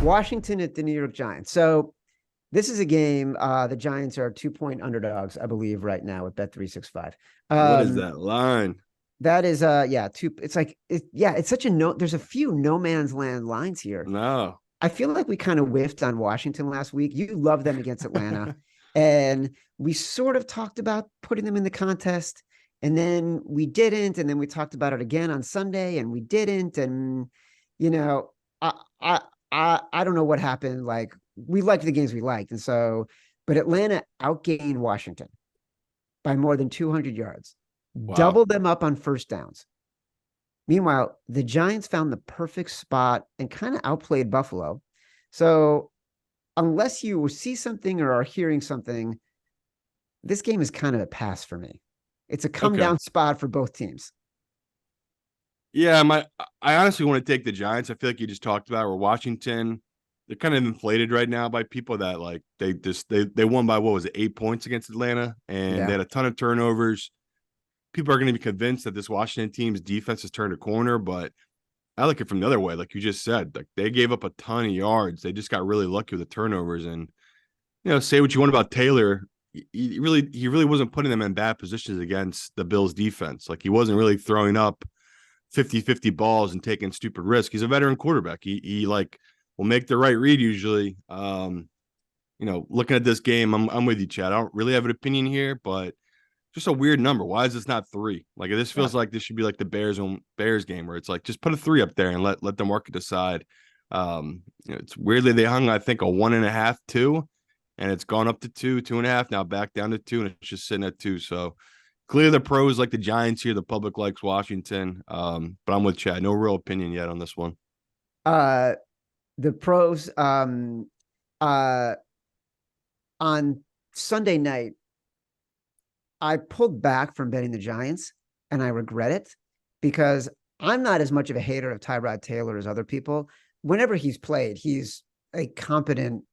Washington at the New York Giants. So this is a game. The Giants are 2-point underdogs, I believe, right now with Bet365. What is that line? That is yeah, two. It's like it's such a no. There's a few no man's land lines here. No. I feel like we kind of whiffed on Washington last week. You love them against Atlanta. And we sort of talked about putting them in the contest. And then we didn't. And then we talked about it again on Sunday and we didn't. And, you know, I I I don't know what happened. Like we liked the games we liked. And so, but Atlanta outgained Washington by more than 200 yards, Wow. doubled them up on first downs. Meanwhile, the Giants found the perfect spot and kind of outplayed Buffalo. So, unless you see something or are hearing something, this game is kind of a pass for me. It's a come Okay. down spot for both teams. Yeah, I honestly want to take the Giants. I feel like you just talked about where Washington, they're kind of inflated right now by people that like they won by what was it, 8 points against Atlanta, and they Yeah. had a ton of turnovers. People are going to be convinced that this Washington team's defense has turned a corner, but I look at it from the other way. Like you just said, like they gave up a ton of yards. They just got really lucky with the turnovers. And say what you want about Taylor, he really wasn't putting them in bad positions against the Bills defense. Like he wasn't really throwing up 50-50 balls and taking stupid risks. He's a veteran quarterback. He like will make the right read usually. Looking at this game, I'm with you, Chad. I don't really have an opinion here, but just a weird number. Why is this not 3? Like this Yeah. feels like this should be like the Bears game where it's like just put a 3 up there and let the market decide. It's weirdly they hung I think a 1.5, 2, and it's gone up to 2, 2.5, now back down to 2, and it's just sitting at 2. So clearly the pros like the Giants here. The public likes Washington. But I'm with Chad. No real opinion yet on this one. Uh the pros uh on Sunday night, I pulled back from betting the Giants and I regret it because I'm not as much of a hater of Tyrod Taylor as other people. Whenever he's played, he's a competent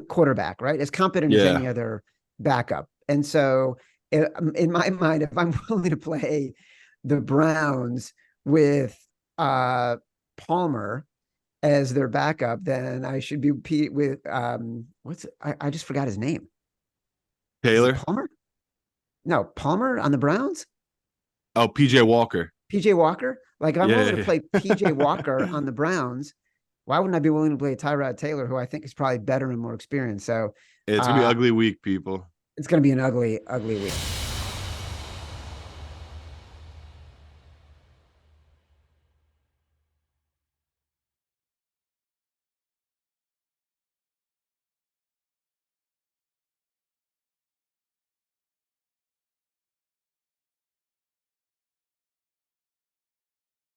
quarterback, right? As competent as Yeah. any other backup. And so, in my mind, if I'm willing to play the Browns with Palmer as their backup, then I should be with I just forgot his name. Is it Taylor. Palmer? No, Palmer on the Browns? Oh, PJ Walker. PJ Walker? Like if I'm Yeah, willing to yeah, play PJ yeah. Walker on the Browns, why wouldn't I be willing to play Tyrod Taylor, who I think is probably better and more experienced? So It's gonna be uh ugly week, people. it's gonna be an ugly, ugly week.